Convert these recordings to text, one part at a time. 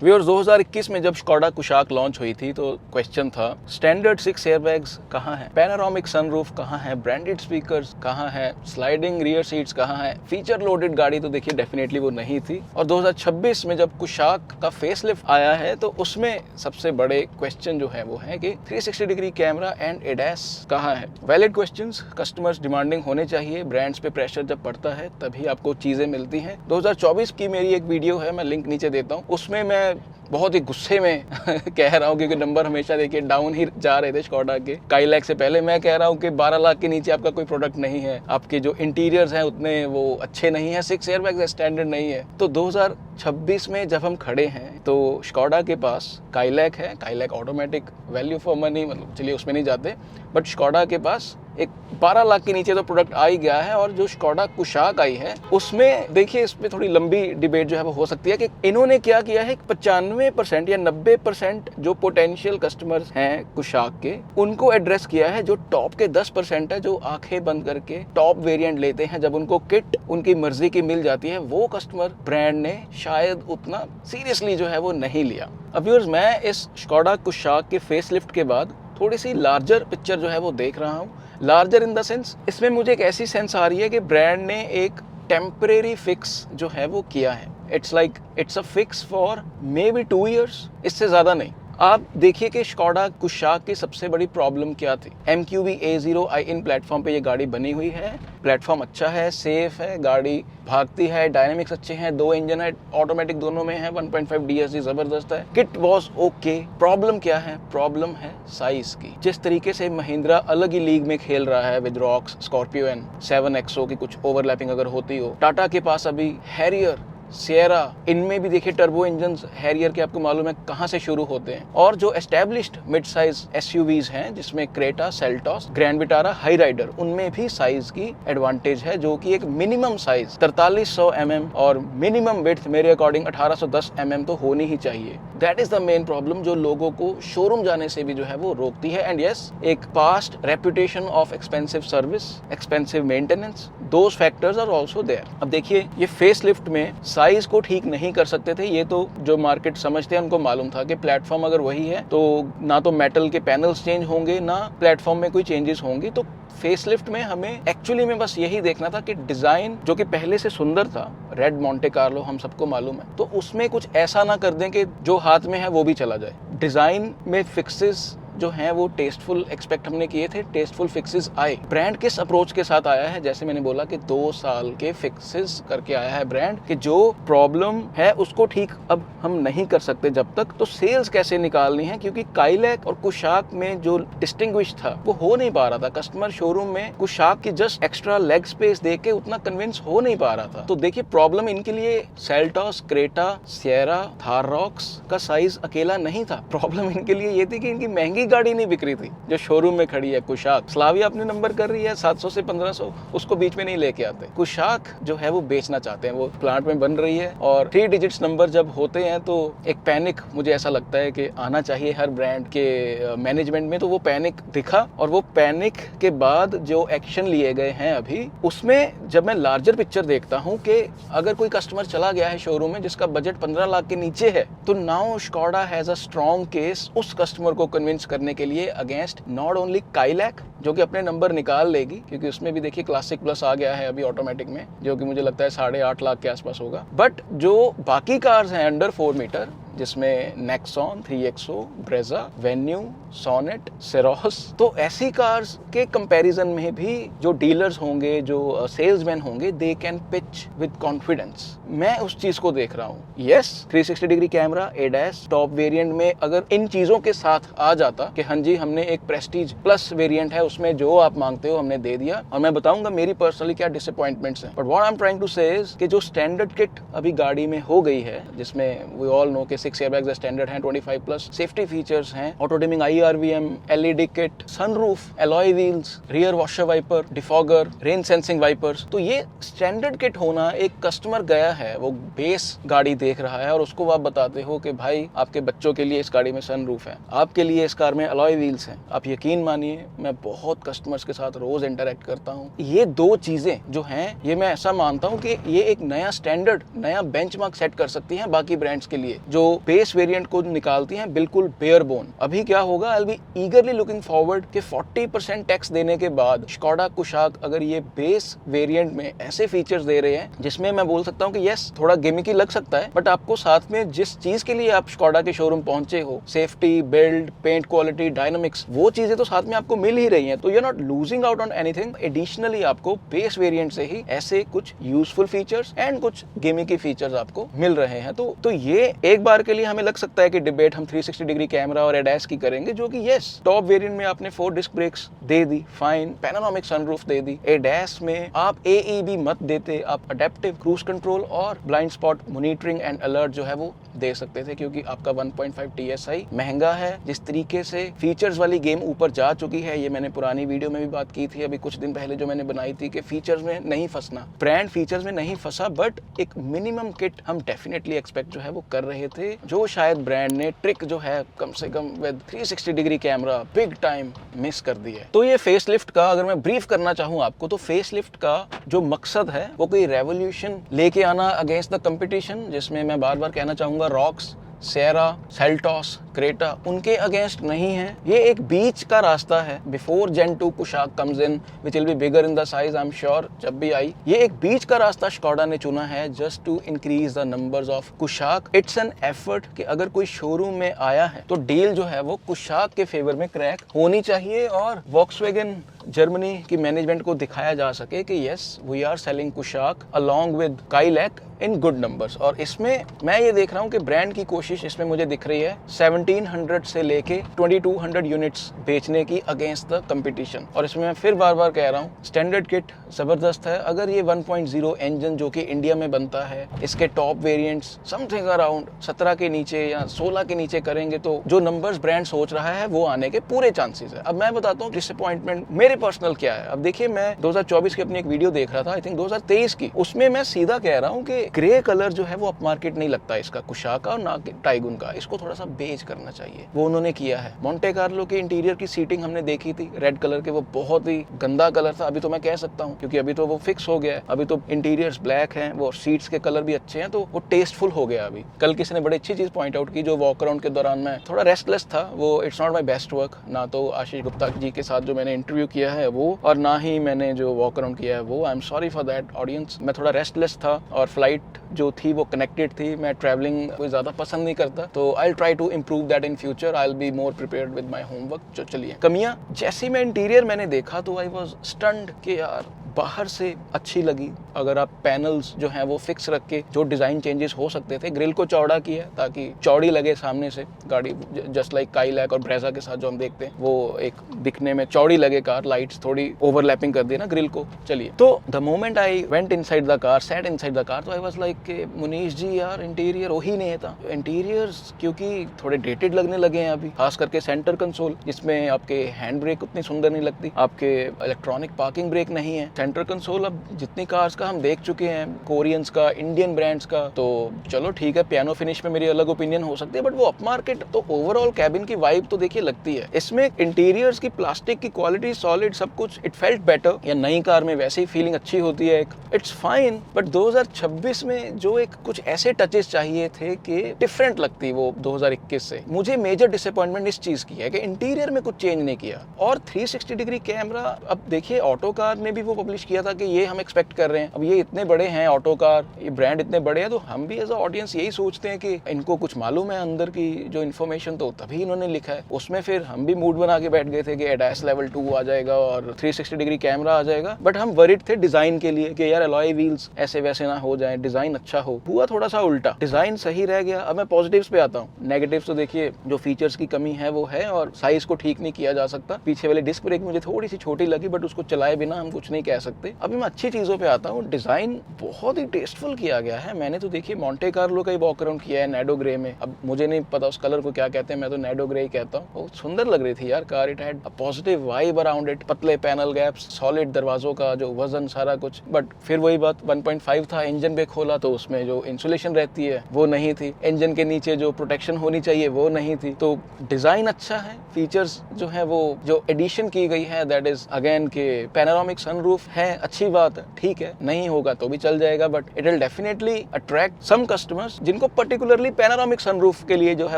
Viewers 2021 में जब Skoda Kushaq launch हुई थी तो क्वेश्चन था स्टैंडर्ड 6 एयरबैग्स कहाँ है, पैनोरामिक सनरूफ कहाँ है, ब्रांडेड स्पीकर्स कहाँ है, स्लाइडिंग रियर सीट्स कहाँ है। फीचर लोडेड गाड़ी तो देखिए डेफिनेटली वो नहीं थी। और 2026 में जब कुशाक का फेसलिफ्ट आया है तो उसमें सबसे बड़े क्वेश्चन जो है वो है कि 360 डिग्री कैमरा एंड एडैस कहाँ है। वैलिड क्वेश्चंस, कस्टमर्स डिमांडिंग होने चाहिए। ब्रांड्स पे प्रेशर जब पड़ता है तभी आपको चीजें मिलती हैं। 2024 की मेरी एक वीडियो है, मैं लिंक नीचे देता हूँ, उसमें मैं बहुत ही गुस्से में कह रहा हूँ क्योंकि नंबर हमेशा देखिए डाउन ही जा रहे थे स्कोडा के। काइलैक से पहले मैं कह रहा हूँ कि 12 लाख के नीचे आपका कोई प्रोडक्ट नहीं है, आपके जो इंटीरियर्स हैं उतने वो अच्छे नहीं है, 6 एयरबैग्स स्टैंडर्ड नहीं है। तो 2026 में जब हम खड़े हैं तो स्कोडा के पास काइलैक है, Kylaq automatic, value for money, मतलब चलिए उसमें नहीं जाते, बट स्कोडा के पास एक 12 लाख के नीचे तो प्रोडक्ट आ ही गया है। और जो स्कोडा कुशाक आई है उसमें देखिए इस पे थोड़ी लंबी डिबेट जो है वो हो सकती है कि इन्होंने क्या किया है, 95% या 90% जो पोटेंशियल कस्टमर्स हैं कुशाक के उनको एड्रेस किया है। जो टॉप के 10% है जो आंखें बंद करके टॉप वेरिएंट लेते हैं, जब उनको किट उनकी मर्जी की मिल जाती है, वो कस्टमर ब्रांड ने शायद उतना सीरियसली जो है वो नहीं लिया। अब व्यूअर्स मैं इस स्कोडा कुशाक के फेसलिफ्ट के बाद थोड़ी सी लार्जर पिक्चर जो है वो देख रहा हूँ। लार्जर इन द सेंस, इसमें मुझे एक ऐसी सेंस आ रही है कि ब्रांड ने एक टेम्परेरी फिक्स जो है वो किया है। It's a fix for may be 2 years, इससे ज़्यादा नहीं। आप देखिए कि स्कोडा कुशाक की सबसे बड़ी प्रॉब्लम क्या थी। MQB A0 इन प्लेटफॉर्म पे ये गाड़ी बनी हुई है। प्लेटफॉर्म अच्छा है, सेफ है, गाड़ी भागती है, डायनेमिक्स अच्छे हैं, 2 इंजन है, ऑटोमेटिक दोनों में है, 1.5 DSG जबरदस्त है, किट वॉज ओके। प्रॉब्लम क्या है? प्रॉब्लम है साइज की। जिस तरीके से महिंद्रा अलग ही लीग में खेल रहा है with rocks, Scorpio and 7XO की कुछ ओवरलैपिंग अगर होती हो, टाटा के पास अभी हैरियर, सिएरा, इनमें भी देखिए टर्बो इंजन्स हैरियर के आपको मालूम है कहां से शुरू होते हैं। और जो एस्टैब्लिश्ड मिड साइज SUVs हैं जिसमें Creta, Seltos, Grand Vitara, Hyryder, उनमें भी साइज की एडवांटेज है, जो कि एक मिनिमम साइज 4300 mm और मिनिमम विड्थ मेरे अकॉर्डिंग 1810 mm तो होनी ही चाहिए। That is the main problem जो लोगों को शोरूम जाने से भी जो है वो रोकती है। एंड यस, एक past reputation of expensive service, expensive maintenance, those factors are also there. अब देखिए ये फेसलिफ्ट में साइज को ठीक नहीं कर सकते थे, ये तो जो मार्केट समझते हैं उनको मालूम था कि प्लेटफॉर्म अगर वही है तो ना तो मेटल के पैनल्स चेंज होंगे ना प्लेटफॉर्म में कोई चेंजेस होंगी। तो फेसलिफ्ट में हमें एक्चुअली में बस यही देखना था कि डिजाइन जो कि पहले से सुंदर था, रेड मोंटे कार्लो हम सबको मालूम है, तो उसमें कुछ ऐसा ना कर दें कि जो हाथ में है वो भी चला जाए। डिजाइन में फिक्सेस जो हैं वो टेस्टफुल एक्सपेक्ट हमने किए थे, टेस्टफुल फिक्सेस आए। ब्रांड किस अप्रोच के साथ आया है? जैसे मैंने बोला कि 2 साल के फिक्सेस करके आया है ब्रांड, कि जो प्रॉब्लम है उसको ठीक अब हम नहीं कर सकते जब तक, तो सेल्स कैसे निकालनी है, क्योंकि काइलैक और कुशाक में जो डिस्टिंग्विश था वो हो नहीं पा रहा था। कस्टमर शोरूम में कुशाक की जस्ट एक्स्ट्रा लेग स्पेस देख के उतना कन्विंस हो नहीं पा रहा था। तो देखिए प्रॉब्लम इनके लिए Seltos, Creta, Sierra, Thar rocks का साइज अकेला नहीं था। प्रॉब्लम इनके लिए ये थी कि इनकी महंगी गाड़ी नहीं बिक रही थी जो शोरूम में खड़ी है। कुशाक, स्लाविया अपने नंबर कर रही है 700 से 1500, उसको बीच में नहीं लेके आते। कुशाक जो है वो बेचना चाहते हैं, वो प्लांट में बन रही है और 3 डिजिट्स नंबर जब होते हैं तो एक पैनिक मुझे ऐसा लगता है कि आना चाहिए हर ब्रांड के मैनेजमेंट में। तो वो पैनिक दिखा और वो पैनिक के बाद जो एक्शन लिए गए हैं अभी, उसमें जब मैं लार्जर पिक्चर देखता हूँ कि अगर कोई कस्टमर चला गया है शोरूम में जिसका बजट 15 लाख के नीचे है, तो now Skoda has a strong case उस कस्टमर को कन्विंस करने के लिए अगेंस्ट नॉट ओनली काइलैक जो कि अपने नंबर निकाल लेगी, क्योंकि उसमें भी देखिए क्लासिक प्लस आ गया है अभी ऑटोमेटिक में, जो कि मुझे लगता है 8.5 लाख के आसपास होगा। बट जो बाकी कार्स हैं अंडर 4 मीटर, जिसमें Nexon, 3XO, Brezza, Venue, Sonet, Syros, तो ऐसी कार्स के कंपैरिजन में भी जो डीलर्स होंगे, जो सेल्समैन होंगे, they can pitch with confidence. मैं उस चीज को देख रहा हूँ। Yes, 360 degree camera, ADAS, top variant में अगर इन चीजों के साथ आ जाता कि हाँ जी हमने एक प्रेस्टीज प्लस वेरिएंट है, उसमें जो आप मांगते हो हमने दे दिया, और मैं बताऊंगा मेरी पर्सनली क्या डिसअपॉइंटमेंट्स हैं। But what I am trying to say is कि जो स्टैंडर्ड किट अभी गाड़ी में हो गई है, जिसमें वी ऑल नो कि 6 एयरबैग्स स्टैंडर्ड हैं, 25 प्लस सेफ्टी फीचर्स हैं, auto dimming IRVM, LED kit, sunroof, alloy wheels, rear washer wiper, defogger, rain sensing wipers, तो ये स्टैंडर्ड किट होना, एक कस्टमर गया है वो बेस गाड़ी देख रहा है और उसको आप बताते हो कि भाई आपके बच्चों के लिए इस गाड़ी में सनरूफ है, आपके लिए इस कार में एलॉय व्हील्स हैं। आप यकीन मानिए मैं बहुत कस्टमर्स के साथ रोज इंटरेक्ट करता हूँ, ये 2 चीजें जो हैं ये मैं ऐसा मानता हूँ कि ये एक नया स्टैंडर्ड, नया बेंचमार्क सेट कर सकती हैं बाकी ब्रांड्स के लिए, जो बेस वेरिएंट को निकालती हैं बिल्कुल बेयर बोन। अभी क्या होगा, आई विल बी ईगरली लुकिंग फॉरवर्ड कि 40% टैक्स देने के बाद स्कोडा कुशाक अगर ये बेस वेरिएंट में ऐसे फीचर्स दे रहे हैं जिसमें मैं बोल सकता हूँ कि यस थोड़ा गिमिकी लग सकता है, बट आपको साथ में जिस चीज के लिए आप स्कोडा के शोरूम पहुंचे हो, safety, build, paint quality, dynamics, वो चीजें तो साथ में आपको मिल ही रही हैं, तो you are not losing out on anything. Additionally आपको बेस वेरिएंट से ही ऐसे कुछ यूजफुल फीचर्स एंड कुछ गिमिकी फीचर्स आपको मिल रहे हैं। तो ये एक बार के लिए हमें लग सकता है कि डिबेट हम 360 डिग्री कैमरा और एडैस की करेंगे, जो कि यस टॉप वेरिएंट में आपने 4 डिस्क ब्रेक्स दे दी, फाइन, पैनोरामिक सनरूफ दे दी, एडैस में आप AEB मत देते, आप अडेप्टिव क्रूज कंट्रोल और blind spot monitoring and alert जो है वो दे सकते थे, क्योंकि आपका 1.5 TSI महंगा है। जिस तरीके से फीचर्स वाली गेम ऊपर जा चुकी है, ये मैंने पुरानी वीडियो में भी बात की थी, अभी कुछ दिन पहले जो मैंने बनाई थी, कि फीचर्स में नहीं फंसना, ब्रांड फीचर्स में नहीं फंसा, बट एक मिनिमम किट हम डेफिनेटली एक्सपेक्ट जो है वो कर रहे थे, जो शायद ब्रांड ने ट्रिक जो है कम से come with 360 degree camera big time miss कर दी है। तो ये फेसलिफ्ट का अगर मैं ब्रीफ करना चाहूँ आपको, तो फेसलिफ्ट का जो मकसद है वो कोई रेवोल्यूशन लेके आना अगेंस्ट द कंपटीशन, जिसमें मैं बार बार कहना चाहूंगा रॉक्स, सेरा, सेल्टॉस, क्रेटा उनके अगेंस्ट नहीं है। ये एक बीच का रास्ता है before gen 2 Kushaq comes in which will be bigger in the size, I am sure जब भी आई। ये एक बीच का रास्ता स्कोडा ने चुना है just to increase the numbers of Kushaq. It's an effort कि अगर कोई शोरूम में आया है तो डील जो है वो कुशाक के फेवर में क्रैक होनी चाहिए, और वॉक्सवैगन जर्मनी की मैनेजमेंट को दिखाया जा सके कि yes we are selling Kushaq along with Kylaq in good numbers. और इसमें मैं ये देख रहा हूँ कि ब्रांड की कोशिश इसमें मुझे दिख रही है 1700 से लेके 2200 यूनिट्स बेचने की अगेंस्ट द कंपटीशन। और इसमें मैं फिर बार बार कह रहा हूँ स्टैंडर्ड किट जबरदस्त है। अगर ये 1.0 इंजन जो कि इंडिया में बनता है, इसके टॉप वेरिएंट्स समथिंग अराउंड 17 के नीचे या 16 के नीचे करेंगे, तो जो नंबर्स ब्रांड सोच रहा है वो आने के पूरे चांसेस है। अब मैं बताता हूँ डिसअपॉइंटमेंट मेरे पर्सनल क्या है। अब देखिए, मैं 2024 की अपनी एक वीडियो देख रहा था, आई थिंक 2023 की, उसमें मैं सीधा कह रहा हूँ कि ग्रे कलर जो है वो अप मार्केट नहीं लगता इसका कुशाक का और ना टाइगुन का, इसको थोड़ा सा बेज करना चाहिए। वो उन्होंने किया है। मोंटे कार्लो के इंटीरियर की सीटिंग हमने देखी थी रेड कलर के, वो बहुत ही गंदा कलर था। अभी तो मैं कह सकता हूँ क्योंकि अभी तो वो फिक्स हो गया है, अभी तो इंटीरियर्स ब्लैक हैं, वो सीट्स के कलर भी अच्छे हैं, तो वो टेस्टफुल हो गया। अभी कल किसी ने बड़ी अच्छी चीज पॉइंट आउट की, जो वॉक अराउंड के दौरान मैं थोड़ा रेस्टलेस था, वो it's not my best work, ना तो आशीष गुप्ता जी के साथ जो मैंने इंटरव्यू किया है वो, और ना ही मैंने जो वॉक अराउंड किया है वो। I am sorry for that audience. मैं थोड़ा रेस्टलेस था और फ्लाइट जो थी वो कनेक्टेड थी। मैं ट्रैवलिंग कोई ज्यादा पसंद नहीं करता, तो I try to improve that in future. I will be more prepared with my homework. जो चलिए कमियां, जैसी मैं इंटीरियर मैंने देखा तो आई वाज स्टन्ड कि यार बाहर से अच्छी लगी। अगर आप पैनल्स जो हैं वो फिक्स रख के जो डिजाइन चेंजेस हो सकते थे, ग्रिल को चौड़ा किया ताकि चौड़ी लगे सामने से गाड़ी, जस्ट लाइक काइलैक और ब्रेजा के साथ जो हम देखते हैं, वो एक दिखने में चौड़ी लगे कार। लाइट्स थोड़ी ओवरलैपिंग कर दी ना ग्रिल को। चलिए, तो the moment I went inside the car, set inside the car, तो आई वाज लाइक कि मुनीश जी यार इंटीरियर वही नहीं था। इंटीरियर्स क्योंकि थोड़े डेटेड लगने लगे हैं अभी, खास करके सेंटर कंसोल, जिसमें आपके हैंड ब्रेक उतनी सुंदर नहीं लगती, आपके इलेक्ट्रॉनिक पार्किंग ब्रेक नहीं है। सेंटर कंसोल अब जितनी कार्स का हम देख चुके हैं, कोरियंस का, इंडियन ब्रांड्स का, तो चलो ठीक है, पियानो फिनिश पे मेरी अलग ओपिनियन हो सकती है, बट वो अप मार्केट, तो ओवरऑल कैबिन की वाइब तो देखिए लगती है। इसमें इंटीरियर्स की प्लास्टिक की क्वालिटी, सॉलिड सब कुछ, इट फेल्ट बेटर। या नई कार में वैसे ही फीलिंग अच्छी होती है, इट्स फाइन, बट 2026 में जो एक कुछ ऐसे टचेस चाहिए थे कि डिफरेंट लगती वो 2021 से। मुझे मेजर डिसअपॉइंटमेंट इस चीज की है कि इंटीरियर में कुछ चेंज नहीं किया। और 360 डिग्री कैमरा, अब देखिए ऑटो कार ने भी वो पब्लिश किया था कि ये हम एक्सपेक्ट कर रहे हैं। अब ये इतने बड़े हैं ऑटो कार, ये ब्रांड इतने बड़े हैं, तो हम भी एज अ ऑडियंस यही सोचते हैं कि इनको कुछ मालूम है अंदर की जो इन्फॉर्मेशन, तो तभी इन्होंने लिखा है। उसमें फिर हम भी मूड बना के बैठ गए थे कि एडैस लेवल 2 आ जाएगा और 360 डिग्री कैमरा आ जाएगा, बट हम वरीड थे डिजाइन के लिए कि यार अलॉय व्हील्स ऐसे वैसे ना हो जाए, डिजाइन अच्छा हो। हुआ थोड़ा सा उल्टा, डिजाइन सही रह गया। अब मैं पॉजिटिव्स पे आता हूँ। नेगेटिव्स तो देखिए जो फीचर्स की कमी है वो है, और साइज को ठीक नहीं किया जा सकता। पीछे वाली डिस्क ब्रेक मुझे थोड़ी सी छोटी लगी, बट उसको चलाए बिना हम कुछ नहीं कह सकते। अभी मैं अच्छी चीजों पे आता हूँ। डिजाइन बहुत ही टेस्टफुल किया गया है। मैंने तो देखिए मोंटे कार्लो का ही वॉक अराउंड किया है नैडो ग्रे में। अब मुझे नहीं पता उस कलर को क्या कहते हैं, मैं तो नैडो ग्रे ही कहता हूँ। बहुत सुंदर लग रही थी यार car. It had a positive vibe around it. पतले पैनल गैप्स, सॉलिड दरवाजों का जो वजन, सारा कुछ। बट फिर वही बात, 1.5 था। इंजन पे खोला तो उसमें जो इंसुलेशन रहती है वो नहीं थी। इंजन के नीचे जो प्रोटेक्शन होनी चाहिए वो नहीं थी। तो डिजाइन अच्छा है, फीचर्स जो है वो जो एडिशन की गई है दैट इज अगेन के पैनोरामिक सनरूफ है, अच्छी बात है, ठीक है, नहीं होगा तो भी चल जाएगा, but it will definitely attract some customers जिनको पर्टिकुलरली पैनोरामिक सनरूफ के लिए जो है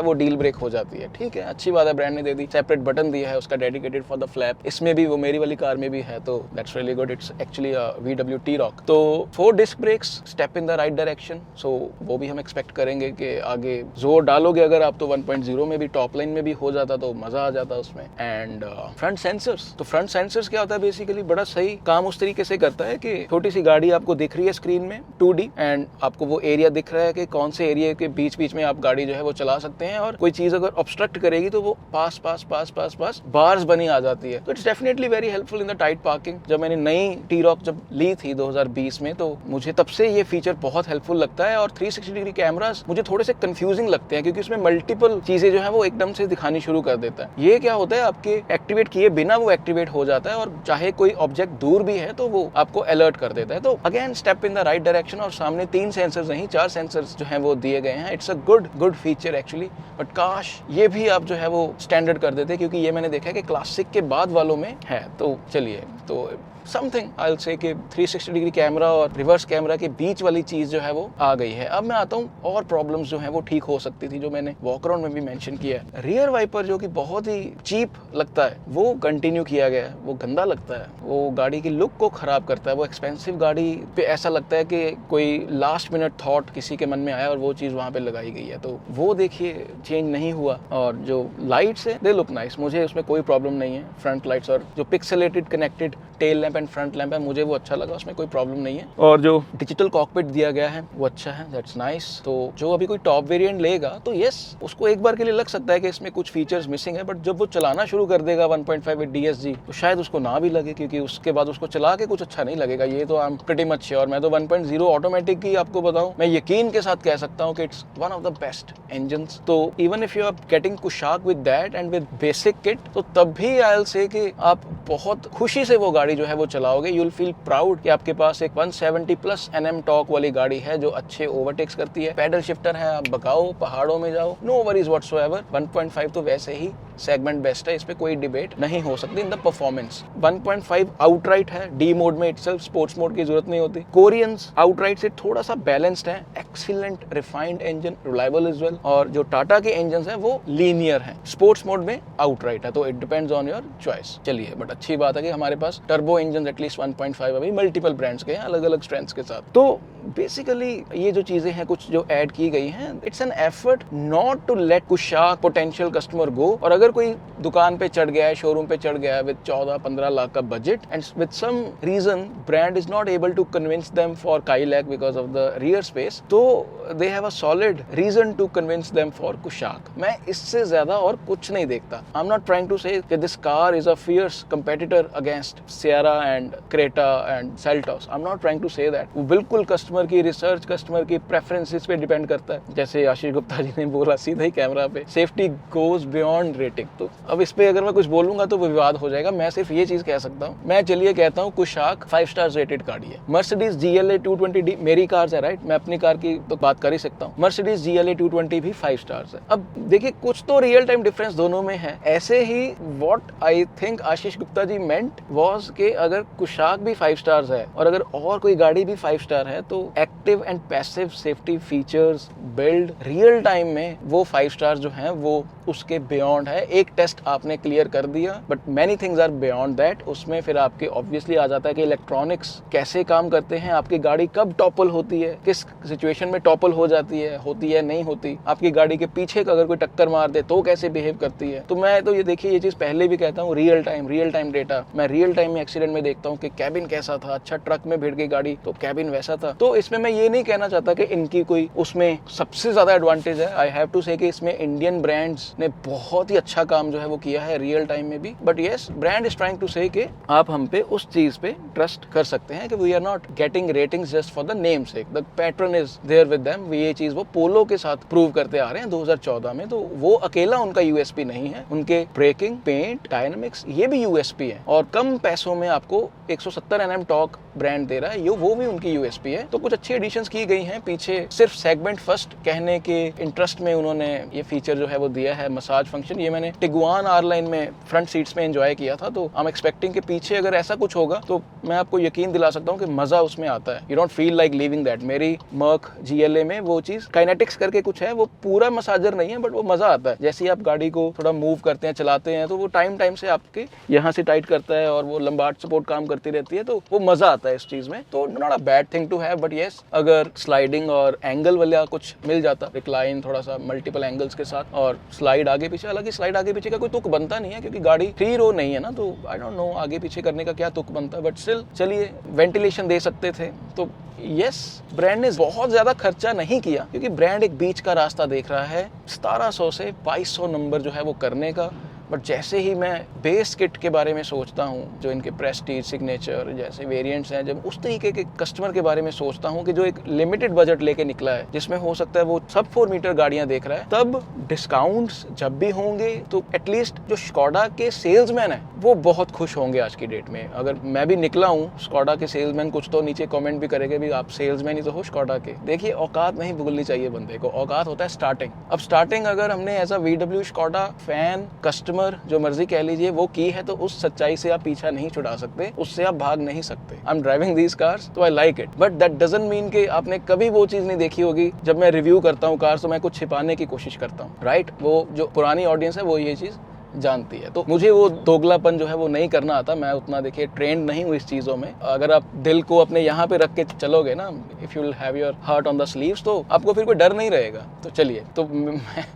वो डील ब्रेक हो जाती है। ठीक है, अच्छी बात है, ब्रांड ने दे दी, सेपरेट बटन दिया है उसका डेडिकेटेड फॉर द फ्लैप, इसमें भी वो मेरी वाली कार में भी है, तो that's really good. It's actually VW T-Roc। तो 4 disc brakes, step in the right direction, so वो भी हम एक्सपेक्ट करेंगे कि आगे जोर डालोगे अगर आप तो 1.0 में भी टॉप लाइन में भी हो जाता तो मजा आ जाता उसमें। एंड फ्रंट सेंसर्स, तो फ्रंट सेंसर्स क्या होता है, बेसिकली बड़ा सही काम उस तरीके से करता है कि छोटी सी गाड़ी आपको दिख रही है स्क्रीन में 2D, एंड आपको वो एरिया दिख रहा है कि कौन से एरिया के बीच बीच में आप गाड़ी जो है वो चला सकते हैं, और कोई चीज अगर ऑब्स्ट्रक्ट करेगी तो वो पास पास पास पास पास बार्स बनी आ जाती है। तो it's definitely very helpful in the tight parking. जब मैंने नई T-Roc जब ली थी 2020 में, तो मुझे तब से ये फीचर बहुत हेल्पफुल लगता है। और 360 डिग्री कैमरास मुझे थोड़े से कंफ्यूजिंग लगते हैं क्योंकि उसमें मल्टीपल चीजें जो है वो एकदम से दिखानी शुरू कर देता है। ये क्या होता है, आपके एक्टिवेट किए बिना वो एक्टिवेट हो जाता है, और चाहे कोई ऑब्जेक्ट दूर भी है तो वो आपको अलर्ट कर देता है। तो again step in the right direction, और सामने 3 सेंसर्स नहीं 4 सेंसर्स जो हैं वो दिए गए हैं। It's a good feature actually, but काश ये भी आप जो है वो स्टैंडर्ड कर देते, क्योंकि ये मैंने देखा है कि क्लासिक के बाद वालों में है। तो चलिए, तो समथिंग आई विल से कि 360 डिग्री कैमरा और रिवर्स कैमरा के बीच वाली चीज जो है वो आ गई है। अब मैं आता हूँ और प्रॉब्लम्स जो है वो ठीक हो सकती थी, जो मैंने वॉक अराउंड में भी मेंशन किया है। रियर वाइपर जो कि बहुत ही चीप लगता है वो कंटिन्यू किया गया है, वो गंदा लगता है, वो गाड़ी की लुक को खराब करता है। वो एक्सपेंसिव गाड़ी पे ऐसा लगता है कि कोई लास्ट मिनट थॉट किसी के मन में आया और वो चीज वहां पे लगाई गई है, तो वो देखिए चेंज नहीं हुआ। और जो लाइट्स है दे लुक नाइस, मुझे उसमें कोई प्रॉब्लम नहीं है। फ्रंट लाइट्स और जो pixelated connected tail lamp and front lamp है, मुझे वो अच्छा लगा, उसमें कोई प्रॉब्लम नहीं है। और जो डिजिटल कॉकपिट दिया गया है वो अच्छा है, दैट्स नाइस। तो जो अभी कोई टॉप वेरिएंट लेगा तो यस, उसको एक बार के लिए लग सकता है कि इसमें कुछ फीचर्स मिसिंग है, बट जब वो चलाना शुरू कर देगा 1.5 विद DSG तो शायद उसको ना भी लगे, क्योंकि उसके बाद उसको चला के कुछ अच्छा नहीं लगेगा। ये तो I am pretty much sure. मैं तो 1.0 ऑटोमेटिक की आपको बताऊं, मैं यकीन के साथ कह सकता हूं कि it's one of the best engines. तो even if you are getting Kushaq with that and with basic kit, तो तब भी आई विल से कि आप बहुत खुशी से वो गाड़ी जो है वो चलाओगे। यू विल फील प्राउड कि आपके पास एक 170+ Nm टॉर्क वाली गाड़ी है जो अच्छे ओवरटेक्स करती है, पैडल शिफ्टर है, आप भगाओ, पहाड़ों में जाओ, नो वरीज व्हाटसोएवर। 1.5 तो वैसे ही सेगमेंट बेस्ट है, इस पे कोई डिबेट नहीं हो सकती इन द परफॉर्मेंस। 1.5 आउटराइट है, डी मोड में इटसेल्फ, स्पोर्ट्स मोड की जरूरत नहीं होती। कोरियंस आउटराइट से थोड़ा सा बैलेंस्ड है, excellent refined engine, reliable as well. और जो टाटा के इंजन है वो लीनियर है, स्पोर्ट्स मोड में आउटराइट है, तो it depends on your choice. चलिए, बट अच्छी बात है कि हमारे पास टर्बो इंजन एटलीस्ट 1.5 अभी मल्टीपल ब्रांड्स के हैं अलग अलग स्ट्रेंथ्स के साथ। तो बेसिकली ये जो चीजें हैं कुछ जो ऐड की गई हैं, it's an effort not to let Kushaq potential customer go. और अगर कोई दुकान पे चढ़ गया है, शोरूम पे चढ़ गया है विद 14-15 लाख का budget and with some reason brand is not able to convince them for Kylaq because of the rear space, तो they have a solid reason to convince them for Kushaq. मैं इससे ज्यादा और कुछ नहीं देखता। I am not trying to say कि this car is a fierce competitor against Sierra and Creta and Seltos. I am not trying to say that. वो बिल्कुल कस्टमर की रिसर्च, कस्टमर की प्रेफरेंसेस पे डिपेंड करता है। जैसे आशीष गुप्ता जी ने बोला सीधा ही कैमरा पे, सेफ्टी गोज बियॉन्ड रेटिंग। तो अब इस पे अगर मैं कुछ बोलूंगा तो विवाद हो जाएगा। मैं सिर्फ ये चीज कह सकता हूँ, मैं चलिए कहता हूँ कुशाक 5 स्टार्स रेटेड गाड़ी है। मर्सिडीज GLA 220D मेरी कार है, राइट, मैं अपनी कार की तो बात कर ही सकता हूँ। मर्सिडीज GLA 220 भी 5 स्टार्स है। अब देखिए, कुछ तो रियल टाइम डिफरेंस दोनों में है। ऐसे ही what I think Ashish Gupta ji meant was कि अगर कुशाक भी 5 स्टार्स है और अगर और कोई गाड़ी भी 5 स्टार है, तो active and passive safety features, build, real time में वो 5 स्टार्स जो हैं वो उसके बियॉन्ड है। एक टेस्ट आपने क्लियर कर दिया, but many things are beyond that. उसमें फिर आपके ऑब्वियसली आ जाता है कि इलेक्ट्रॉनिक्स कैसे काम करते हैं, आपकी गाड़ी कब टॉपल होती है, किस सिचुएशन में टॉपल हो जाती है नहीं होती, आपकी गाड़ी के पीछे का अगर कोई टक्कर मार दे तो कैसे बिहेव करती है। तो मैं तो ये देखिए, ये चीज पहले भी कहता हूँ, रियल टाइम डेटा। मैं रियल टाइम में एक्सीडेंट में देखता हूँ कि कैबिन कैसा था, अच्छा ट्रक में भिड़ गई गाड़ी तो कैबिन वैसा था। तो इसमें मैं ये नहीं कहना चाहता कि इनकी कोई उसमें सबसे ज्यादा एडवांटेज है। आई हैव टू से कि इसमें इंडियन ब्रांड्स ने बहुत ही अच्छा काम जो है वो किया है रियल टाइम में भी। But yes, brand is trying to say कि आप हम पे उस चीज पे ट्रस्ट कर सकते हैं कि we are not getting ratings just for the name sake, the pattern is there with them. ये चीज वो पोलो के साथ प्रूव करते आ रहे हैं 2014 में। तो वो अकेला उनका यूएसपी नहीं है, उनके ब्रेकिंग, पेंट, डायनामिक्स ये भी यूएसपी है। और कम पैसों में आपको 170 Nm टॉर्क ब्रांड दे रहा है, ये वो भी उनकी यूएसपी है। तो कुछ अच्छी एडिशंस की गई हैं पीछे। सिर्फ सेगमेंट फर्स्ट कहने के इंटरेस्ट में उन्होंने ये फीचर जो है वो दिया है, मसाज फंक्शन। ये मैं मैंने टिगुआन आर लाइन में फ्रंट सीट्स में एंजॉय किया था, तो आई एम एक्सपेक्टिंग कि पीछे अगर ऐसा कुछ होगा तो मैं आपको यकीन दिला सकता हूँ कि मजा उसमें आता है। You don't feel like leaving that. मेरी मर्क GLA में वो चीज काइनेटिक्स करके कुछ है, वो पूरा मसाजर नहीं है बट वो मजा आता है। जैसे ही आप गाड़ी को थोड़ा मूव करते हैं, चलाते हैं, तो वो टाइम से आपके यहाँ से टाइट करता है और वो लंबार्ड सपोर्ट काम करती रहती है, तो वो मजा आता है इस चीज में। तो not a bad thing to have, but yes अगर स्लाइडिंग और एंगल वाला कुछ मिल जाता, रिक्लाइन थोड़ा सा मल्टीपल एंगल्स के साथ और स्लाइड आगे पीछे, हालांकि स्लाइड आगे पीछे का कोई तुक बनता नहीं है क्योंकि गाड़ी 3 रो नहीं है ना, तो आई डोंट नो आगे पीछे करने का क्या तुक बनता है, बट स्टिल चलिए वेंटिलेशन दे सकते थे। तो यस ब्रांड ने बहुत ज्यादा खर्चा नहीं किया क्योंकि ब्रांड एक बीच का रास्ता देख रहा है 1700 से 2200 नंबर जो है वो करने का। बट जैसे ही मैं बेस किट के बारे में सोचता हूँ, जो इनके प्रेस्टीज, सिग्नेचर जैसे वेरिएंट्स हैं, जब उस तरीके के कस्टमर के बारे में सोचता हूँ कि जो एक लिमिटेड बजट लेके निकला है, जिसमें हो सकता है वो सब 4 मीटर गाड़ियां देख रहा है, तब डिस्काउंट्स जब भी होंगे तो एटलीस्ट जो स्कोडा के सेल्समैन है वो बहुत खुश होंगे आज की डेट में। अगर मैं भी निकला हूँ स्कोडा के सेल्समैन, कुछ तो नीचे कमेंट भी करेंगे भी आप सेल्समैन ही तो हो स्कोडा के। देखिए औकात नहीं भूलनी चाहिए बंदे को, औकात होता है स्टार्टिंग। अब स्टार्टिंग अगर हमने as a VW Skoda fan, customer, जो मर्जी कह लीजिए, वो की है, तो उस सच्चाई से आप पीछा नहीं छुड़ा सकते, उससे आप भाग नहीं सकते। I am driving these cars तो I like it, but that doesn't mean कि आपने कभी वो चीज नहीं देखी होगी। जब मैं रिव्यू करता हूँ कार्स तो मैं कुछ छिपाने की कोशिश करता हूँ, राइट? वो जो पुरानी ऑडियंस है वो ये चीज जानती है, तो मुझे वो दोगलापन जो है वो नहीं करना आता। मैं उतना देखिए ट्रेंड नहीं हूँ इस चीज़ों में। अगर आप दिल को अपने यहाँ पे रख के चलोगे ना, if you will have your heart on the sleeves, तो आपको फिर कोई डर नहीं रहेगा। तो चलिए, तो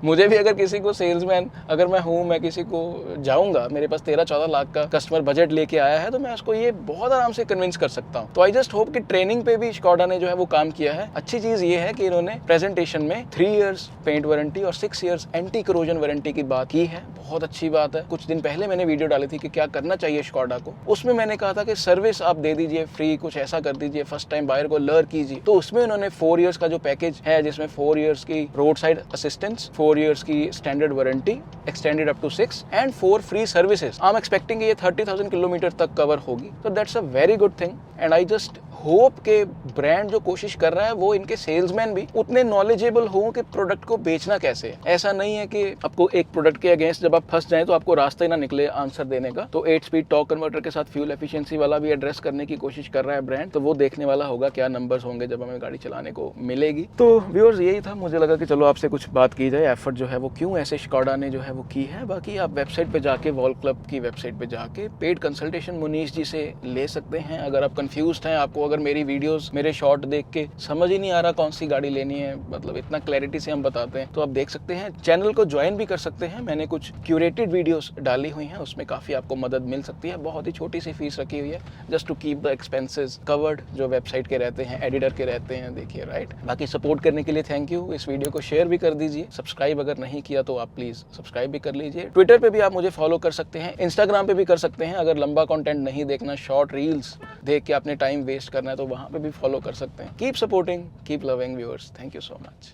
मुझे भी अगर किसी को सेल्समैन, अगर मैं हूँ, मैं किसी को जाऊँगा, मेरे पास 13-14 लाख का कस्टमर बजट लेके आया है, तो मैं उसको ये बहुत आराम से कन्विंस कर सकता हूँ। तो आई जस्ट होप कि ट्रेनिंग पे भी स्कोडा ने जो है वो काम किया है। अच्छी चीज़ ये है कि इन्होंने प्रेजेंटेशन में 3 इयर्स पेंट वारंटी और 6 इयर्स एंटी करोजन वारंटी की बात की है। बहुत अच्छी बात है। कुछ दिन पहले मैंने वीडियो डाली थी कि क्या करना चाहिए स्कोडा को, उसमें मैंने कहा था कि सर्विस आप दे दीजिए फ्री, कुछ ऐसा कर दीजिए, फर्स्ट टाइम बायर को लर्न कीजिए। तो उसमें उन्होंने 4 इयर्स का जो पैकेज है, जिसमें 4 इयर्स की रोड साइड असिस्टेंस, 4 इयर्स की standard warranty extended up to 6 and 4 free services. I am expecting ये 30,000 किलोमीटर तक कवर होगी, तो that's a very good thing. And I just hope के ब्रांड जो कोशिश कर रहा है वो इनके सेल्समैन भी उतने नॉलेजेबल हो कि प्रोडक्ट को बेचना कैसे है। ऐसा नहीं है कि आपको एक प्रोडक्ट के अगेंस्ट जब आप फंस जाएं तो आपको रास्ता ही ना निकले आंसर देने का। तो 8 स्पीड टॉर्क कन्वर्टर के साथ फ्यूल एफिशिएंसी वाला भी एड्रेस करने की कोशिश कर रहा है ब्रांड, तो वो देखने वाला होगा क्या नंबर्स होंगे जब हमें गाड़ी चलाने को मिलेगी। तो व्यूअर्स यही था, मुझे लगा कि चलो आपसे कुछ बात की जाए, एफर्ट जो है वो क्यों ऐसे स्कोडा ने जो है वो की है। बाकी आप वेबसाइट पे जाके, वॉल क्लब की वेबसाइट पे जाके पेड कंसल्टेशन मुनीश जी से ले सकते हैं। अगर आप कंफ्यूज्ड हैं, आपको अगर मेरी वीडियोस, मेरे शॉर्ट देख के समझ ही नहीं आ रहा कौन सी गाड़ी लेनी है, मतलब इतना क्लैरिटी से हम बताते हैं, तो आप देख सकते हैं। चैनल को ज्वाइन भी कर सकते हैं, मैंने कुछ क्यूरेटेड वीडियोस डाली हुई हैं, उसमें काफ़ी आपको मदद मिल सकती है। बहुत ही छोटी सी फीस रखी हुई है, just to keep the expenses covered, जो वेबसाइट के रहते हैं, एडिटर के रहते हैं, देखिए राइट। बाकी सपोर्ट करने के लिए थैंक यू। इस वीडियो को शेयर भी कर दीजिए, सब्सक्राइब अगर नहीं किया तो आप प्लीज़ सब्सक्राइब भी कर लीजिए। ट्विटर पे भी आप मुझे फॉलो कर सकते हैं, इंस्टाग्राम पे भी कर सकते हैं। अगर लंबा कंटेंट नहीं देखना, शॉर्ट रील्स देख के आपने टाइम वेस्ट करना है, तो वहाँ पे भी फॉलो कर सकते हैं। Keep supporting, keep loving viewers, thank you so much.